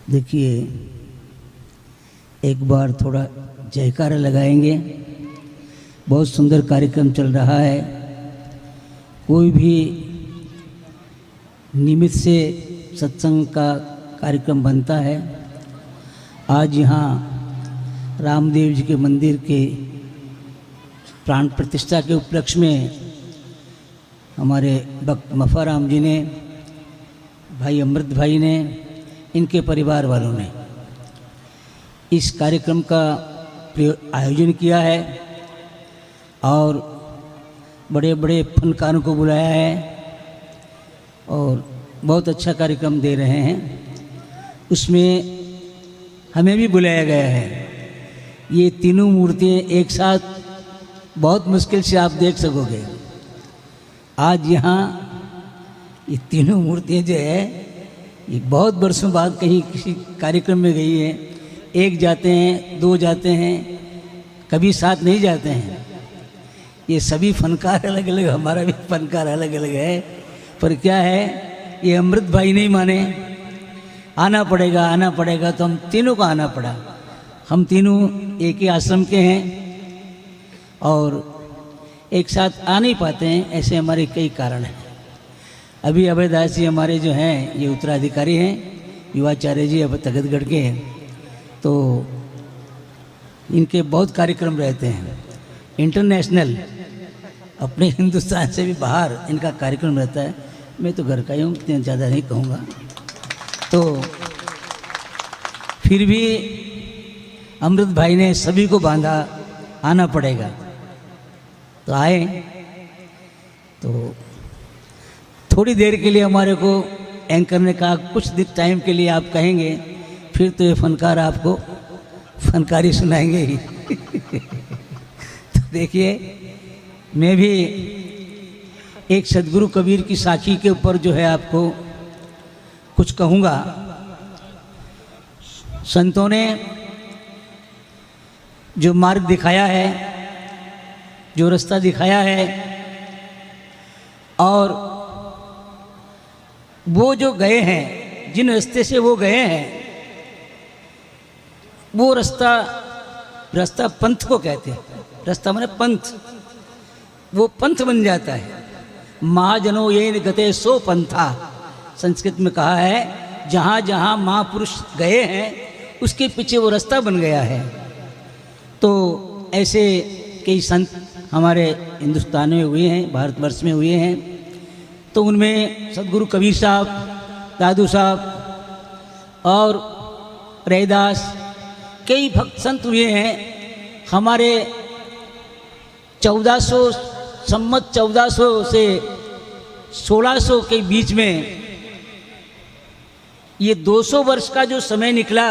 देखिए, एक बार थोड़ा जयकारा लगाएंगे। बहुत सुंदर कार्यक्रम चल रहा है। कोई भी निमित्त से सत्संग का कार्यक्रम बनता है। आज यहाँ रामदेव जी के मंदिर के प्राण प्रतिष्ठा के उपलक्ष्य में हमारे भक्त मफाराम जी ने, भाई अमृत भाई ने, इनके परिवार वालों ने इस कार्यक्रम का आयोजन किया है और बड़े बड़े फनकारों को बुलाया है और बहुत अच्छा कार्यक्रम दे रहे हैं। उसमें हमें भी बुलाया गया है। ये तीनों मूर्तियाँ एक साथ बहुत मुश्किल से आप देख सकोगे। आज यहाँ ये तीनों मूर्तियाँ जो है ये बहुत वर्षों बाद कहीं किसी कार्यक्रम में गई है। एक जाते हैं, दो जाते हैं, कभी साथ नहीं जाते हैं। ये सभी फनकार अलग अलग, हमारा भी फनकार अलग अलग है। पर क्या है, ये अमृत भाई नहीं माने, आना पड़ेगा, तो हम तीनों को आना पड़ा। हम तीनों एक ही आश्रम के हैं और एक साथ आ नहीं पाते हैं। ऐसे हमारे कई कारण हैं। अभी अभयदास जी हमारे जो हैं ये उत्तराधिकारी हैं, युवाचार्य जी अब तखतगढ़ के हैं, तो इनके बहुत कार्यक्रम रहते हैं। इंटरनेशनल, अपने हिंदुस्तान से भी बाहर इनका कार्यक्रम रहता है। मैं तो घर का ही हूँ, इतना ज़्यादा नहीं कहूँगा। तो फिर भी अमृत भाई ने सभी को बांधा, आना पड़ेगा। तो आए। तो थोड़ी देर के लिए हमारे को एंकर ने कहा कुछ टाइम के लिए आप कहेंगे, फिर तो ये फनकार आपको फनकारी सुनाएंगे ही। तो देखिए, मैं भी एक सदगुरु कबीर की साखी के ऊपर जो है आपको कुछ कहूँगा। संतों ने जो मार्ग दिखाया है, जो रास्ता दिखाया है, और वो जो गए हैं, जिन रास्ते से वो गए हैं, वो रास्ता पंथ को कहते हैं। रास्ता माने पंथ, वो पंथ बन जाता है। महाजनों ये गते सो पंथा, संस्कृत में कहा है। जहाँ जहाँ महापुरुष गए हैं उसके पीछे वो रास्ता बन गया है। तो ऐसे कई संत हमारे हिंदुस्तान में हुए हैं, भारतवर्ष में हुए हैं। तो उनमें सदगुरु कबीर साहब, दादू साहब और रैदास, कई भक्त संत हुए हैं। हमारे 1400 सम्मत 1400 से 1600 के बीच में ये 200 वर्ष का जो समय निकला।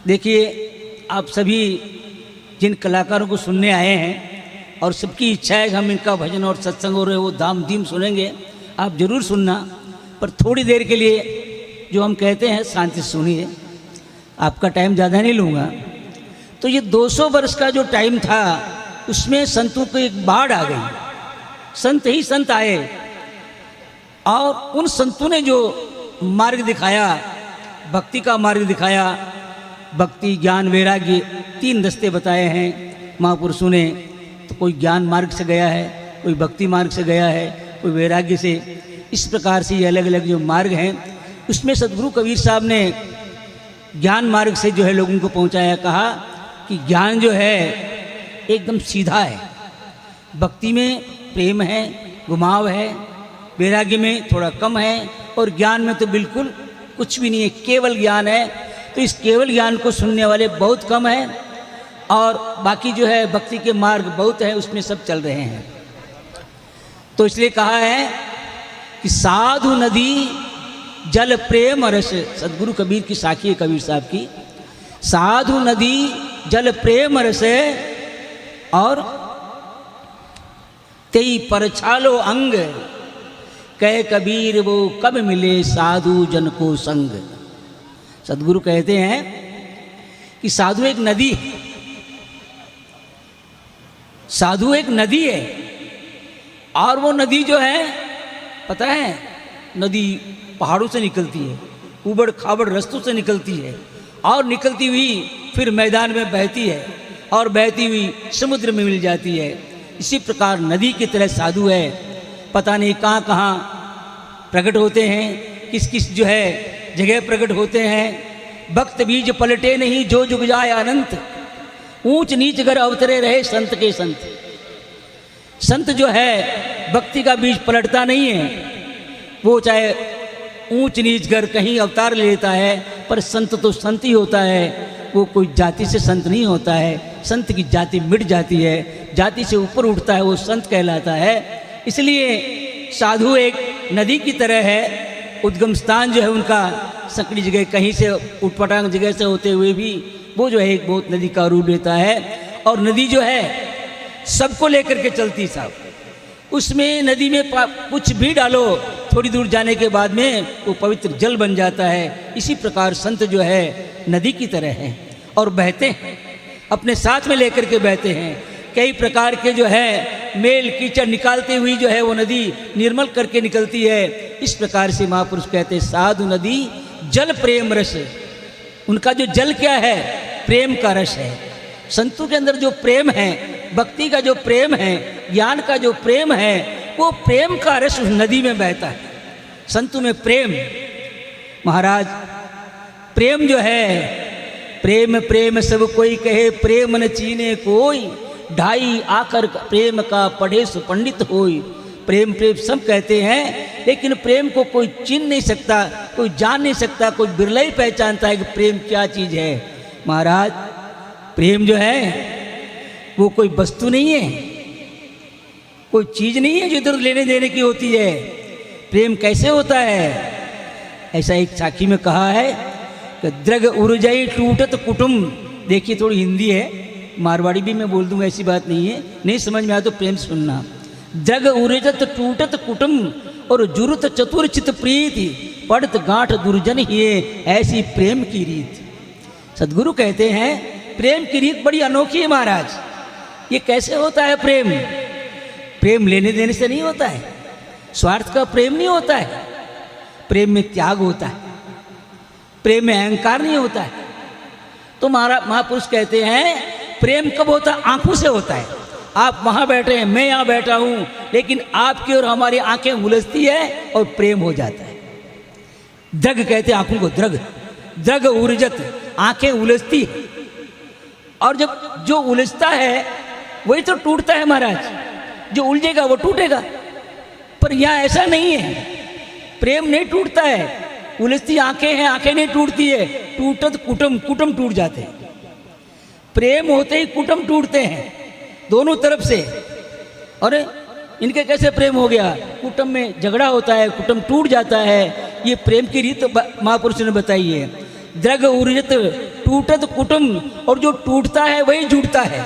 देखिए, आप सभी जिन कलाकारों को सुनने आए हैं और सबकी इच्छा है कि हम इनका भजन और सत्संग हो रहे वो दाम दीम सुनेंगे, आप जरूर सुनना। पर थोड़ी देर के लिए जो हम कहते हैं शांति से सुनिए, आपका टाइम ज़्यादा नहीं लूँगा। तो ये 200 वर्ष का जो टाइम था उसमें संतों को एक बाढ़ आ गई। संत ही संत आए और उन संतों ने जो मार्ग दिखाया, भक्ति का मार्ग दिखाया, भक्ति ज्ञान वैराग्य 3 रास्ते बताए हैं महापुरुषों ने। तो कोई ज्ञान मार्ग से गया है, कोई भक्ति मार्ग से गया है, कोई वैराग्य से। इस प्रकार से ये अलग अलग जो मार्ग हैं, उसमें सदगुरु कबीर साहब ने ज्ञान मार्ग से जो है लोगों को पहुंचाया। कहा कि ज्ञान जो है एकदम सीधा है, भक्ति में प्रेम है, घुमाव है, वैराग्य में थोड़ा कम है, और ज्ञान में तो बिल्कुल कुछ भी नहीं है, केवल ज्ञान है। तो इस केवल ज्ञान को सुनने वाले बहुत कम हैं और बाकी जो है भक्ति के मार्ग बहुत है, उसमें सब चल रहे हैं। तो इसलिए कहा है कि साधु नदी जल प्रेम रस, सदगुरु कबीर की साखी है कबीर साहब की। साधु नदी जल प्रेम रस और तेई परछालो अंग, कह कबीर वो कब मिले साधु जन को संग। सदगुरु कहते हैं कि साधु एक नदी है, साधु एक नदी है। और वो नदी जो है, पता है, नदी पहाड़ों से निकलती है, उबड़ खाबड़ रास्तों से निकलती है और निकलती हुई फिर मैदान में बहती है और बहती हुई समुद्र में मिल जाती है। इसी प्रकार नदी की तरह साधु है, पता नहीं कहाँ कहाँ प्रकट होते हैं, किस किस जो है जगह प्रकट होते हैं। भक्त बीज पलटे नहीं जो जुग जाए अनंत, ऊंच नीच घर अवतरे रहे संत के संत। संत जो है भक्ति का बीज पलटता नहीं है, वो चाहे ऊंच नीच घर कहीं अवतार ले लेता है, पर संत तो संत ही होता है, वो कोई जाति से संत नहीं होता है। संत की जाति मिट जाती है, जाति से ऊपर उठता है, वो संत कहलाता है। इसलिए साधु एक नदी की तरह है, उद्गम स्थान जो है उनका संकड़ी जगह कहीं से उटपटांग जगह से होते हुए भी वो जो है एक बहुत नदी का रूप लेता है। और नदी जो है सबको लेकर के चलती साहब, उसमें नदी में कुछ भी डालो थोड़ी दूर जाने के बाद में वो पवित्र जल बन जाता है। इसी प्रकार संत जो है नदी की तरह है और बहते हैं, अपने साथ में लेकर के बहते हैं। कई प्रकार के जो है मेल कीचड़ निकालते हुई जो है वो नदी निर्मल करके निकलती है। इस प्रकार से महापुरुष कहते हैं साधु नदी जल प्रेम रस। उनका जो जल क्या है, प्रेम का रस है। संतों के अंदर जो प्रेम है, भक्ति का जो प्रेम है, ज्ञान का जो प्रेम है, वो प्रेम का रस उस नदी में बहता है। संतों में प्रेम, महाराज प्रेम जो है, प्रेम प्रेम सब कोई कहे, प्रेम न चीने कोई, ढाई आकर प्रेम का पढ़े सु पंडित होई। प्रेम प्रेम सब कहते हैं, लेकिन प्रेम को कोई चिन्ह नहीं सकता, कोई जान नहीं सकता, कोई बिरला ही पहचानता है कि प्रेम क्या चीज़ है। महाराज प्रेम जो है वो कोई वस्तु नहीं है, कोई चीज़ नहीं है जो इधर लेने देने की होती है। प्रेम कैसे होता है, ऐसा एक साखी में कहा है कि द्रग उर्जई टूटत कुटुम्ब। देखिए थोड़ी हिंदी है, मारवाड़ी भी मैं बोल दूंगा, ऐसी बात नहीं है, नहीं समझ में आया तो प्रेम सुनना। द्रग उर्जत टूटत कुटुम्ब और जुरुत चतुर चित प्रीति, पड़त गांठ दुर्जन ही ऐसी प्रेम की रीत। सदगुरु कहते हैं प्रेम की रीत बड़ी अनोखी है महाराज। ये कैसे होता है प्रेम? प्रेम लेने देने से नहीं होता है, स्वार्थ का प्रेम नहीं होता है। प्रेम में त्याग होता है, प्रेम में अहंकार नहीं होता है। तो महापुरुष कहते हैं प्रेम कब होता है? आंखों से होता है। आप वहां बैठे हैं, मैं यहां बैठा हूं, लेकिन आपकी और हमारी आंखें उलझती है और प्रेम हो जाता है। द्रग कहते हैं आंखों को, द्रग द्रग उर्जत, आंखें उलझती है। और जब जो उलझता है वही तो टूटता है महाराज, जो उलझेगा वो टूटेगा। पर यहाँ ऐसा नहीं है, प्रेम नहीं टूटता है, उलझती आंखें हैं, आंखें नहीं टूटती है। टूटत कुटुम, कुटुम टूट जाते हैं। प्रेम होते ही कुटुम टूटते हैं दोनों तरफ से। अरे इनके कैसे प्रेम हो गया? कुटुम में झगड़ा होता है, कुटुम टूट जाता है। ये प्रेम की रीत महापुरुष ने बताई है। द्रग उर्जत टूटत कुटुम, और जो टूटता है वही जुड़ता है।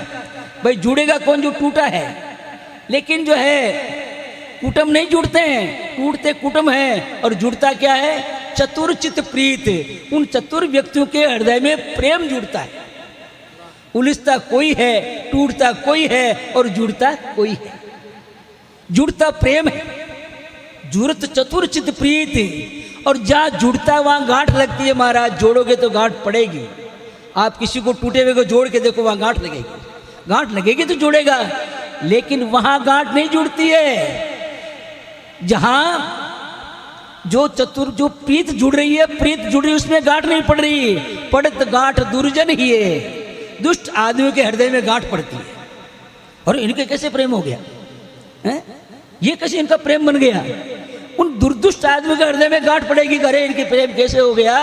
भाई जुड़ेगा कौन? जो टूटा है। लेकिन जो है कुटुम नहीं जुड़ते हैं, टूटते कुटुम है। और जुड़ता क्या है? चतुर चित प्रीत। उन चतुर व्यक्तियों के हृदय में प्रेम जुड़ता है। उलझता कोई है, टूटता कोई है और जुड़ता कोई है। जुड़ता प्रेम है, जुड़त चतुर चित प्रीत। और जहाँ जुड़ता वहाँ गांठ लगती है महाराज। जोड़ोगे तो गांठ पड़ेगी। आप किसी को टूटे हुए को जोड़ के देखो, वहाँ गांठ लगेगी। गांठ लगेगी तो जुड़ेगा, लेकिन वहाँ गांठ नहीं जुड़ती है। जहाँ जो प्रीत जुड़ रही है, प्रीत जुड़ रही है, उसमें गांठ नहीं पड़ रही। पड़त गांठ दुर्जन ही है, दुष्ट आदमियों के हृदय में गांठ पड़ती है। और इनके कैसे प्रेम हो गया है? ये कैसे इनका प्रेम बन गया? उन दुर्दुष्ट आदमी के हृदय में गांठ पड़ेगी। अरे इनके प्रेम कैसे हो गया?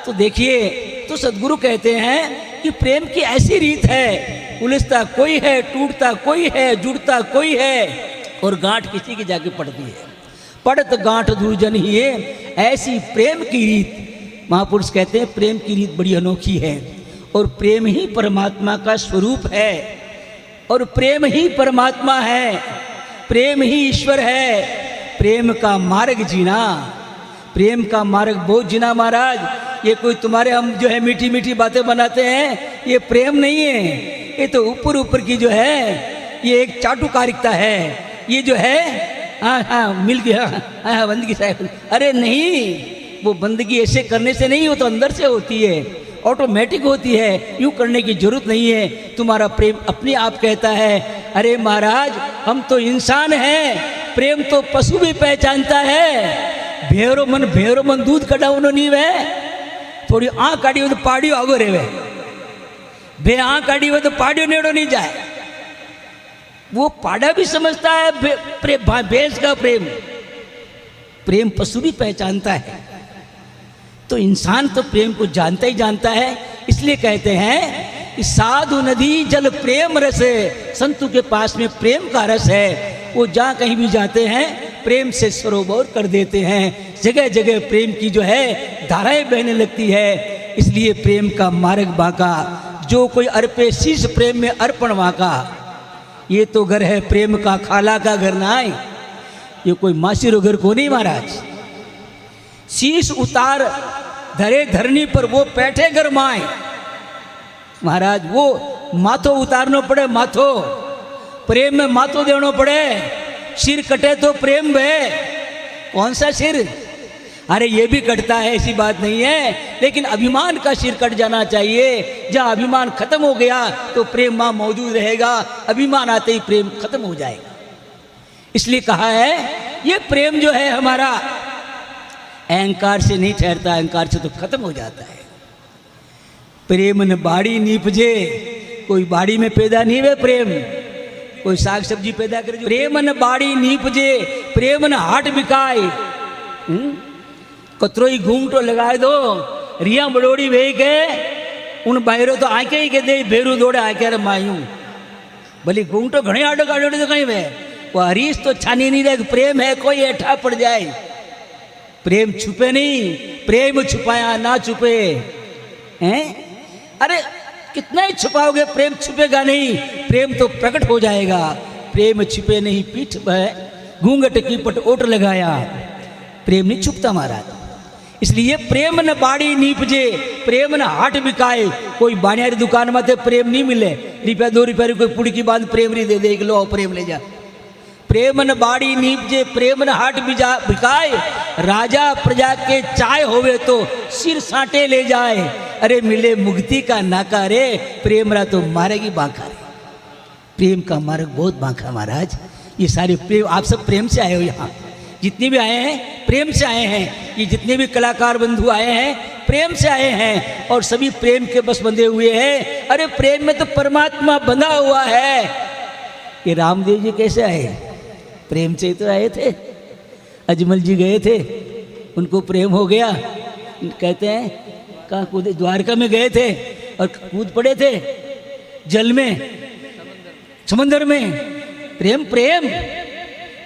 तो देखिए, तो सदगुरु कहते हैं कि प्रेम की ऐसी रीत है, उलझता कोई है, टूटता कोई है, जुड़ता कोई है, और गांठ किसी की जाके पड़ती है। पड़त गांठ दुर्जन ही है, ऐसी प्रेम की रीत। महापुरुष कहते हैं प्रेम की रीत बड़ी अनोखी है। और प्रेम ही परमात्मा का स्वरूप है, और प्रेम ही परमात्मा है, प्रेम ही ईश्वर है। प्रेम का मार्ग जीना, प्रेम का मार्ग बहुत जीना महाराज। ये कोई तुम्हारे हम जो है मीठी मीठी बातें बनाते हैं, ये प्रेम नहीं है। ये तो ऊपर ऊपर की जो है, ये एक चाटुकारिकता है। ये जो है हाँ हाँ मिल गया, हाँ हाँ बंद की साहब। अरे नहीं, वो बंदगी ऐसे करने से नहीं, हो तो अंदर से होती है, ऑटोमेटिक होती है, यूँ करने की जरूरत नहीं है। तुम्हारा प्रेम अपने आप कहता है अरे महाराज हम तो इंसान हैं, प्रेम तो पशु भी पहचानता है। भेरो मन दूध कढ़ावनो नहीं वे, थोड़ी आँख काढ़ी हो तो पाड़ियो आगो रे वे, बे आँख काढ़ी हो तो पाड़ियो नेड़ो नहीं जाए। वो पाड़ा भी समझता है भैंस का प्रेम, प्रेम पशु भी पहचानता है। तो इंसान तो प्रेम को जानता ही जानता है। इसलिए कहते हैं कि साधु नदी जल प्रेम रस है, संतों के पास में प्रेम का रस है। वो जहाँ कहीं भी जाते हैं प्रेम से सरोवर कर देते हैं, जगह जगह प्रेम की जो है धाराएं बहने लगती है। इसलिए प्रेम का मार्ग बाका, जो कोई अर्पे शीश प्रेम में अर्पण वाका। ये तो घर है प्रेम का, खाला का घर ना आए, ये कोई मासीरो घर को नहीं महाराज। शीश उतार धरे धरनी पर वो बैठे घर माए महाराज, वो माथो उतारनो पड़े, माथो प्रेम में माथो देनो पड़े। सिर कटे तो प्रेम है, कौन सा सिर, अरे ये भी कटता है ऐसी बात नहीं है, लेकिन अभिमान का सिर कट जाना चाहिए। जहाँ अभिमान खत्म हो गया तो प्रेम वहाँ मौजूद रहेगा, अभिमान आते ही प्रेम खत्म हो जाएगा। इसलिए कहा है ये प्रेम जो है हमारा अहंकार से नहीं ठहरता, अहंकार से तो खत्म हो जाता है। प्रेम न बाड़ी नीपजे, कोई बाड़ी में पैदा नहीं हुए प्रेम, कोई साग सब्जी पैदा करे। प्रेम न बाड़ी नीपजे, प्रेम न हाट बिकाए। कतरो ही घूमटो लगाए दो, रिया बड़ोड़ी वे के उन बाहरों तो आके ही के दे बेरू दौड़े आके रे मायूं भले घूमटो घणे आडो काढ़ो तो कहीं वे, वो हरीश तो छानी नहीं रहे। प्रेम है कोई ऐठा पड़ जाए, प्रेम छुपे नहीं, प्रेम छुपाया ना छुपे हैं। अरे कितना ही छुपाओगे प्रेम छुपेगा नहीं, प्रेम तो प्रकट हो जाएगा। प्रेम छुपे नहीं पीठ पर घूंघट की पट ओट लगाया, प्रेम नहीं छुपता महाराज। इसलिए प्रेम न बाड़ी नीपजे, प्रेम न हाट बिकाए। कोई बानियारी दुकान में थे प्रेम नहीं मिले, रुपया 2 रुपया कोई पुड़ी की बात प्रेम नहीं दे दे, लो प्रेम ले जा। प्रेम न बाड़ी नीपजे, प्रेम न हाट बिकाए। राजा प्रजा के चाय होवे तो सिर साटे ले जाए। अरे मिले मुक्ति का नाका रे, प्रेम रा तो मारेगी बांका रे। प्रेम का मार्ग बहुत बांका महाराज। ये सारे प्रेम, आप सब प्रेम से आए हो, यहाँ जितने भी आए हैं प्रेम से आए हैं। ये जितने भी कलाकार बंधु आए हैं प्रेम से आए हैं, और सभी प्रेम के बस बंधे हुए हैं। अरे प्रेम में तो परमात्मा बंधा हुआ है। ये रामदेव जी कैसे आए, प्रेम से तो आए थे। अजमल जी गए थे, उनको प्रेम हो गया, कहते हैं कहाँ कूदे, द्वारका में गए थे और कूद पड़े थे जल में, समंदर में। प्रेम प्रेम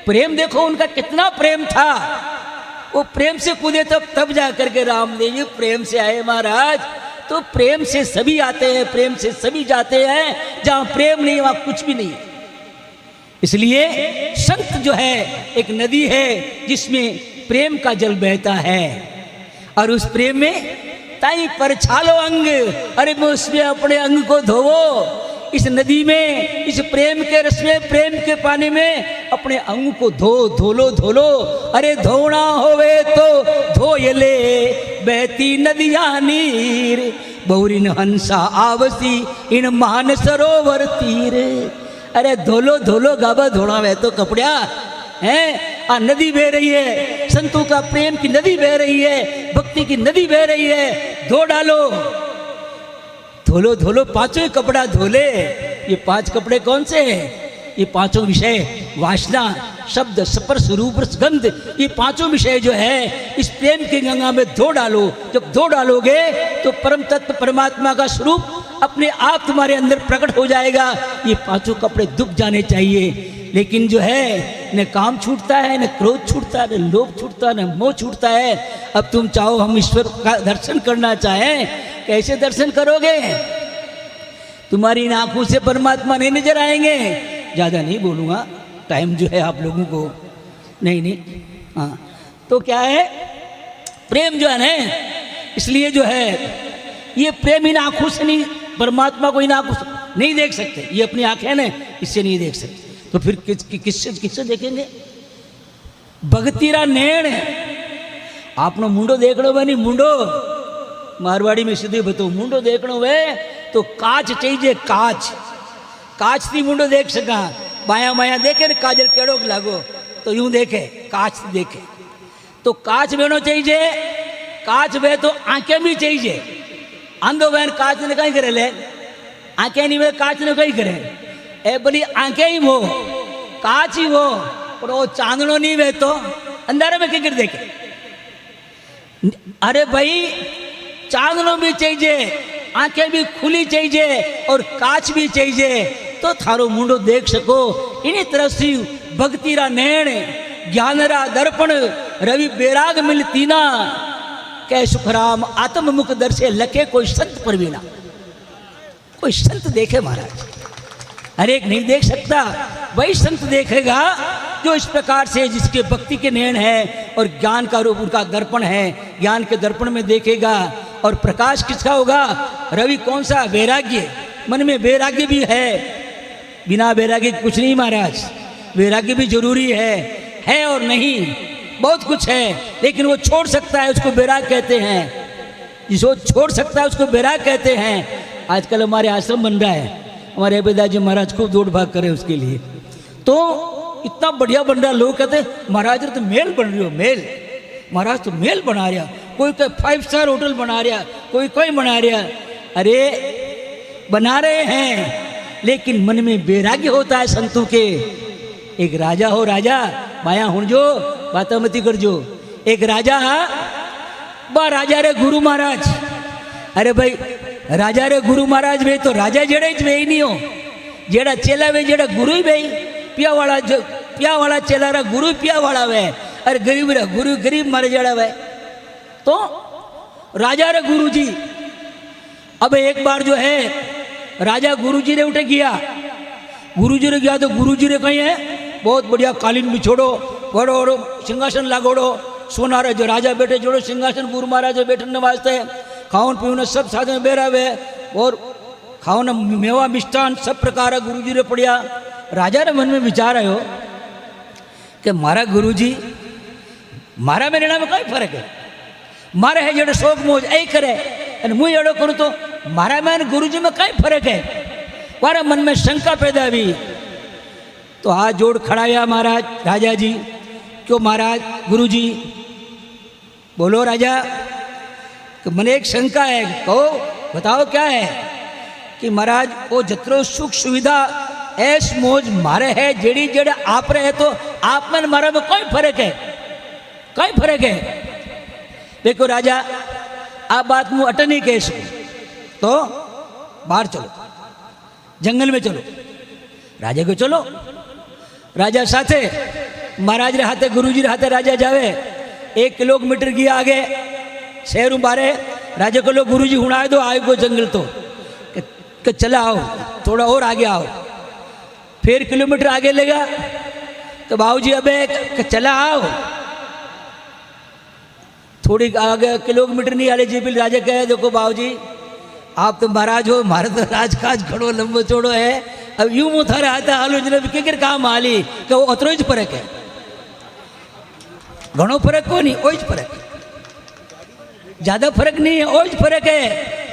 प्रेम देखो उनका कितना प्रेम था, वो प्रेम से कूदे तब जा करके रामदेव जी प्रेम से आए महाराज। तो प्रेम से सभी आते हैं, प्रेम से सभी जाते हैं। जहाँ प्रेम नहीं वहाँ कुछ भी नहीं। इसलिए संत जो है एक नदी है जिसमें प्रेम का जल बहता है, और उस प्रेम में ताई पर छालो अंग, अरे मैं उसमें अपने अंग को धोवो। इस नदी में, इस प्रेम के रस में, प्रेम के पानी में अपने अंग को धो लो। अरे धोना होवे तो धो ये ले, बहती नदियां नीर, बहुरिन हंसा आवसी इन मान सरोवर तीर। अरे धोलो गाबा धोना वे तो कपड़ा है। आ नदी बह रही है, संतों का प्रेम की नदी बह रही है, भक्ति की नदी बह रही है। धो डालो, धोलो, पांचों ही कपड़ा धोले। ये 5 कपड़े कौन से हैं? ये 5 विषय, वासना, शब्द, स्पर्श, रूप, रस, गंध, ये 5 विषय जो है इस प्रेम की गंगा में धो डालो। जब धो डालोगे तो परम तत्व परमात्मा का स्वरूप अपने आप तुम्हारे अंदर प्रकट हो जाएगा। ये 5 कपड़े दुब जाने चाहिए। लेकिन जो है न काम छूटता है, न क्रोध छूटता है, न लोभ छूटता है, न मोह छूटता है। अब तुम चाहो हम ईश्वर का दर्शन करना चाहें, कैसे दर्शन करोगे? तुम्हारी इन आंखों से परमात्मा नहीं नजर आएंगे। ज़्यादा नहीं बोलूँगा, टाइम जो है आप लोगों को नहीं। हाँ, तो क्या है प्रेम जो है ना, इसलिए जो है ये प्रेम इन आंखों से नहीं, परमात्मा को इन आंखों से नहीं देख सकते। ये अपनी आंखें ना, इससे नहीं देख सकते। तो फिर किससे देखेंगे? भगतीरा नैण आपनो मुंडो देखणो वे नहीं, मुंडो मारवाड़ी में सीधे बताओ, मुंडो देखणो वे तो काच चाहिए, काच। काच थी मुंडो देख सका, बाया बाया देखे ने काजल केड़ो लागो तो यूं देखे, काच देखे तो काच वेनो चाहिए। काच वे तो आंखें भी चाहिए। अंधो बहन काच ने कहीं करे ले, आंखें नहीं वे काच ने कहीं करे, ए बोली आंखें ही वो, काच ही वो, पर वो चांदनो नहीं वे तो अंधारे में क्या देखे। अरे भाई चांदनो भी चाहिए, आंखें भी खुली चाहिए और काच भी चाहिए तो थारो मुंडो देख सको। इन्हीं तरह से भक्ति रा नैण, ज्ञान रा दर्पण, रवि बेराग मिलती ना, कै सुखराम आत्म मुख दर्शे लखे कोई संत परवीना। कोई संत देखे महाराज, हर एक नहीं देख सकता, वही संत देखेगा जो इस प्रकार से जिसके भक्ति के नैण है और ज्ञान का रूप उनका दर्पण है, ज्ञान के दर्पण में देखेगा। और प्रकाश किसका होगा? रवि कौन सा? वैराग्य। मन में वैराग्य भी है, बिना वैराग्य कुछ नहीं महाराज। वैराग्य भी जरूरी है और नहीं, बहुत कुछ है, लेकिन वो छोड़ सकता है, उसको वैराग कहते हैं। जिसको छोड़ सकता है उसको वैराग कहते हैं। आजकल हमारे आश्रम बन रहा है, हमारे पिताजी महाराज खूब दौड़ भाग करे उसके लिए, तो इतना बढ़िया बन रहा, लोग कहते महाराज तो मेल बन रही हो, मेल महाराज तो मेल बना रहा, कोई 5 स्टार होटल बना रहा, कोई बना रहा। अरे बना रहे हैं, लेकिन मन में वैराग्य होता है संतों के। एक राजा हो, राजा माया हुण जो बात मती करजो। एक राजा, बा राजा रे गुरु महाराज। अरे भाई राजा रे गुरु महाराज वे तो राजा जेड़े ज वे नहीं हो, जेड़ा चेला वे जेड़ा गुरु ही भाई पिया वाला चेला रा गुरु पिया वाला वे। अरे गरीब रा गुरु गरीब मारे जेड़ा वे तो राजा रे गुरु जी। अब एक बार जो है राजा गुरु जी ने उठे गया, गुरु जी ने गया तो गुरु जी ने कहीं है बहुत बढ़िया कालीन बिछोड़ो, बड़ो सिंहासन लागोड़ो, सोना रे जो राजा बैठे जोड़ो सिंहासन, गुरु महाराज बैठने वास्ते खावन पीवन सब साथ में बेरावे और खावन मेवा मिष्ठान सब प्रकार गुरु जी ने पड़िया। राजा रे मन में विचार आयो कि मारा गुरु जी, मारा मेरे नाम में कई फर्क है, मारे है जेड़े शोक मोज ऐ करे और मुझे एड़ो करूँ तो मारा में गुरु जी में कई फर्क है। मारा मन में शंका पैदा हुई तो हाथ जोड़ खड़ाया महाराज राजा जी, क्यों महाराज? गुरु जी बोलो राजा, कि मन एक शंका है, कहो बताओ क्या है? कि महाराज वो जत्रो सुख सुविधा ऐस मोज मारे है जेड़ी जेड़े आप रहे तो आप में मारा में कोई फर्क है, कोई फर्क है। देखो राजा आप बात मुँह अट नहीं कह सकूँ तो बाहर चलो, जंगल में चलो। राजा को चलो, राजा साथे महाराज रे हाथे गुरुजी रे हाथे राजा जावे। 1 किलोमीटर गया आगे शहर बारे, राजा को लो गुरुजी हुणाए दो आए को जंगल तो कि चला आओ थोड़ा और आगे आओ। फिर किलोमीटर आगे लेगा तो बाबूजी अबे चला आओ, थोड़ी आगे किलोमीटर नहीं आले जी। राजा कहे देखो बाबूजी आप तो महाराज हो, हमारे तो राजकाज खड़ो लंबो चौड़ो है, अब यूं मुँह थारे हाथ हालो जने के काम हाली कि वो अतरो ज फर्क है, घणो फर्क को नहीं, ओज फर्क है, ज्यादा फर्क नहीं है, ओज फर्क है।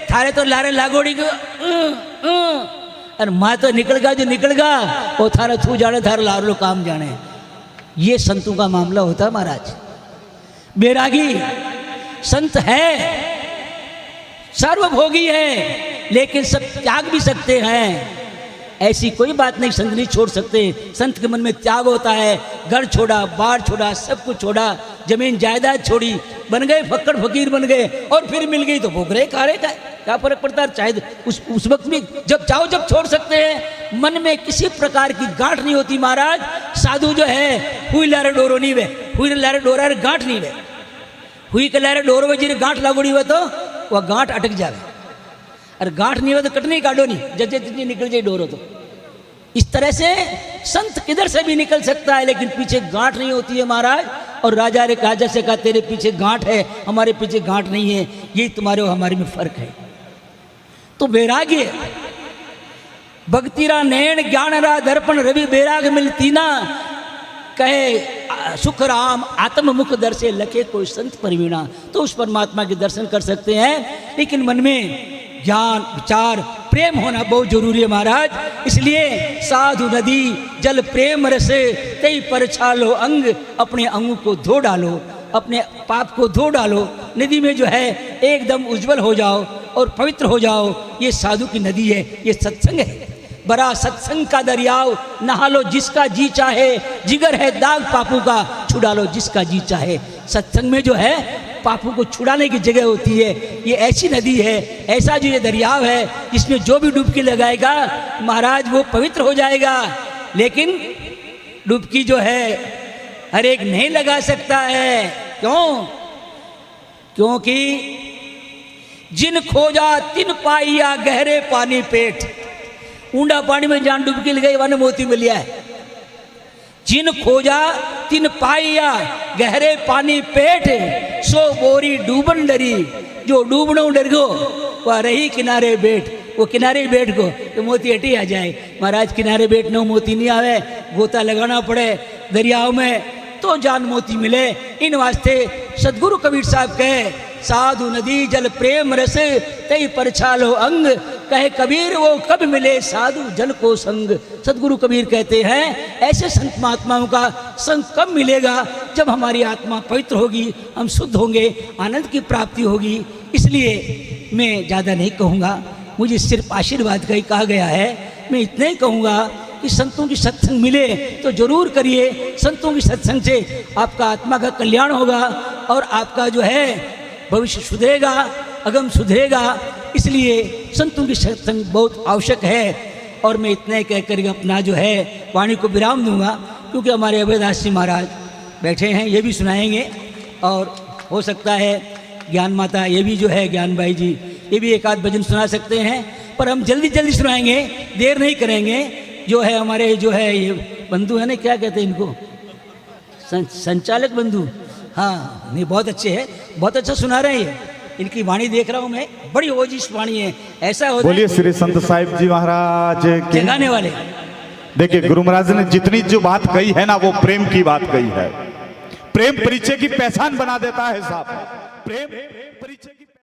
थारे तो लारे लागोड़ी को और माँ तो निकल गा जो निकल गा, वो थारा थू जाने थारा लारो काम जाने। ये संतों का मामला होता महाराज। बैरागी संत है, सर्वभोगी है, लेकिन सब त्याग भी सकते हैं। ऐसी कोई बात नहीं, संत नहीं छोड़ सकते। संत के मन में त्याग होता है। घर छोड़ा, बार छोड़ा, सब कुछ छोड़ा, जमीन जायदाद छोड़ी, बन गए फक्कड़ फकीर बन गए और फिर मिल गई तो भोग रहे खा रहे, क्या फर्क पड़ता है? चाहे उस वक्त में जब चाहो जब छोड़ सकते हैं। मन में किसी प्रकार की गांठ नहीं होती महाराज। साधु जो है हुई लारे डोरो नहीं वे, हुई लारे डोरा गांठ नहीं वे, हुई के लारे डोरो वे जी गांठ लागोड़ी हुए तो वह गांठ अटक जाए, और गांठ नहीं हो तो कटनी काटो नहीं, जजे जितनी निकल जाए डोरो तो। इस तरह से संत किधर से भी निकल सकता है, लेकिन पीछे गांठ नहीं होती है महाराज। और राजा रे राजा से कहा तेरे पीछे गांठ है, हमारे पीछे गांठ नहीं है, यही तुम्हारे और हमारे में फर्क है। तो वैराग्य भक्ति रा नैण ज्ञान रा दर्पण रवि बैराग मिलती ना, कहे सुख राम आत्म मुख दर्शे लखे कोई संत परवीणा, तो उस परमात्मा के दर्शन कर सकते हैं। लेकिन मन में ज्ञान विचार प्रेम होना बहुत जरूरी है महाराज। इसलिए साधु नदी जल प्रेम रस तई पर छालो अंग, अपने अंग को धो डालो, अपने पाप को धो डालो, नदी में जो है एकदम उज्जवल हो जाओ और पवित्र हो जाओ। ये साधु की नदी है, ये सत्संग है। बड़ा सत्संग का दरियाव नहा लो जिसका जी चाहे, जिगर है दाग पापों का छुड़ा लो जिसका जी चाहे। सत्संग में जो है पापों को छुड़ाने की जगह होती है। ये ऐसी नदी है, ऐसा जो ये दरियाव है, जिसमें जो भी डुबकी लगाएगा महाराज वो पवित्र हो जाएगा। लेकिन डुबकी जो है हर एक नहीं लगा सकता है। क्यों? क्योंकि जिन खोजा तिन पाइया गहरे पानी पेट, ऊंडा पानी में जान डुबकी लगाई वाने मोती मिलिया है। जिन खोजा तिन पाइया गहरे पानी पेट, सो बोरी डूबन डरी, जो डूबनो डर गो वह रही किनारे बैठ। वो किनारे बैठ गो तो मोती हटी आ जाए। महाराज किनारे बैठने मोती नहीं आवे, गोता लगाना पड़े दरियाओं में तो जान मोती मिले। इन वास्ते सदगुरु कबीर साहब कहे साधु नदी जल प्रेम रस तई पर छालो अंग, कहे कबीर वो कब मिले साधु जन को संग। सदगुरु कबीर कहते हैं ऐसे संत महात्माओं का संग कब मिलेगा? जब हमारी आत्मा पवित्र होगी, हम शुद्ध होंगे, आनंद की प्राप्ति होगी। इसलिए मैं ज़्यादा नहीं कहूँगा, मुझे सिर्फ आशीर्वाद का ही कहा गया है। मैं इतना ही कहूँगा कि संतों की सत्संग मिले तो जरूर करिए। संतों की सत्संग से आपका आत्मा का कल्याण होगा और आपका जो है भविष्य सुधरेगा, अगम सुधरेगा। इसलिए संतों की सत्संग बहुत आवश्यक है। और मैं इतना ही कहकर अपना जो है वाणी को विराम दूंगा, क्योंकि हमारे अभयदास जी महाराज बैठे हैं, ये भी सुनाएंगे। और हो सकता है ज्ञान माता ये भी जो है ज्ञान भाई जी ये भी एक आध भजन सुना सकते हैं, पर हम जल्दी जल्दी सुनाएंगे, देर नहीं करेंगे। जो है हमारे जो है ये बंधु है ना, क्या कहते हैं इनको, संचालक बंधु, हाँ नहीं बहुत अच्छे हैं, बहुत अच्छा सुना रहे हैं। इनकी वाणी देख रहा हूँ मैं, बड़ी ओजिश वाणी है। ऐसा होता है। बोलिए श्री संत साहिब जी महाराज के जगाने वाले। देखिए गुरु महाराज ने जितनी जो बात कही है ना, वो प्रेम की बात कही है। प्रेम परिचय की पहचान बना देता है साहब। प्रेम परिचय की